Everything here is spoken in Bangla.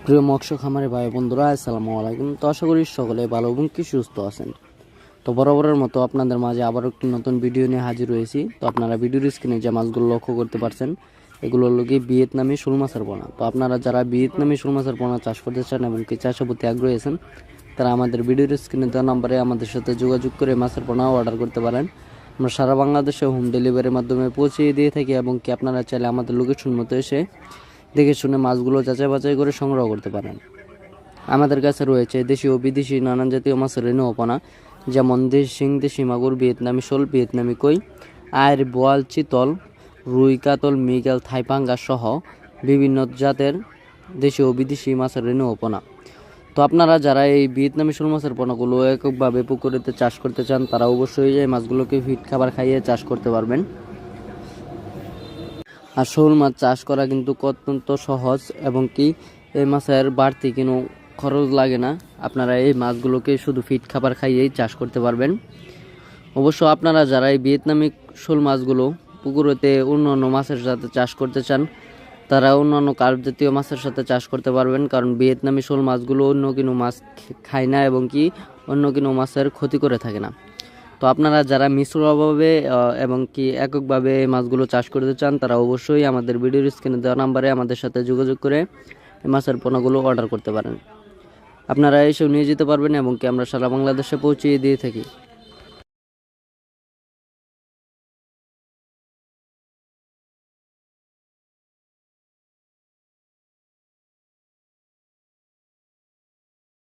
প্রিয় মৎস্য খামারি ভাই বন্ধুরা, আসসালামু আলাইকুম। তো আশা করি সকলে ভালো এবং কি সুস্থ আছেন। তো বরাবরের মতো আপনাদের মাঝে আবার একটি নতুন ভিডিও নিয়ে হাজির হয়েছি। তো আপনারা ভিডিওর স্ক্রিনে যে মাছগুলো লক্ষ্য করতে পারছেন, এগুলো হলো কি ভিয়েতনামি শোল মাছের পোনা। তো আপনারা যারা ভিয়েতনামি শোল মাছের পোনা চাষ করতে চান এবং কি চাষের প্রতি আগ্রহী আছেন, তারা আমাদের ভিডিওর স্ক্রিনে দেওয়া নাম্বারে আমাদের সাথে যোগাযোগ করে মাছের পোনা অর্ডার করতে পারেন। আমরা সারা বাংলাদেশে হোম ডেলিভারির মাধ্যমে পৌঁছিয়ে দিয়ে থাকি এবং কি আপনারা চাইলে আমাদের লোকেশন মতো এসে দেখে শুনে মাছগুলো যাচাই বাছাই করে সংগ্রহ করতে পারেন। আমাদের কাছে রয়েছে দেশি ও বিদেশি নানান জাতীয় মাছের রেণুপনা, যেমন শিং, দেশি মাগুর, ভিয়েতনামি শোল, ভিয়েতনামি কই, আয়ের, বোয়াল, চিতল, রুই, কাতল, মৃগেল, থাইপাঙ্গা সহ বিভিন্ন জাতের দেশি ও বিদেশি মাছের রেণুপনা। তো আপনারা যারা এই ভিয়েতনামি শোল মাছের পোনাগুলো এককভাবে পুকুরেতে চাষ করতে চান, তারা অবশ্যই এই মাছগুলোকে ফিট খাবার খাইয়ে চাষ করতে পারবেন। আর শোল মাছ চাষ করা কিন্তু অত্যন্ত সহজ এবং কি এই মাছের বাড়তি কোনো খরচ লাগে না। আপনারা এই মাছগুলোকে শুধু ফিট খাবার খাইয়েই চাষ করতে পারবেন। অবশ্য আপনারা যারা এই ভিয়েতনামি শোল মাছগুলো পুকুরেতে অন্যান্য মাছের সাথে চাষ করতে চান, তারা অন্যান্য কার্প জাতীয় মাছের সাথে চাষ করতে পারবেন, কারণ ভিয়েতনামি শোল মাছগুলো অন্য কোনো মাছ খায় না এবং কি অন্য কোনো মাছের ক্ষতি করে থাকে না। তো আপনারা যারা মিশ্রভাবে এবং কি এককভাবে মাছগুলো চাষ করতে চান, তারা অবশ্যই আমাদের ভিডিওর স্ক্রিনে দেওয়া নাম্বারে আমাদের সাথে যোগাযোগ করে এই মাছের পোনাগুলো অর্ডার করতে পারেন। আপনারা এসেও নিয়ে যেতে পারবেন এবং কি আমরা সারা বাংলাদেশে পৌঁছিয়ে দিয়ে থাকি।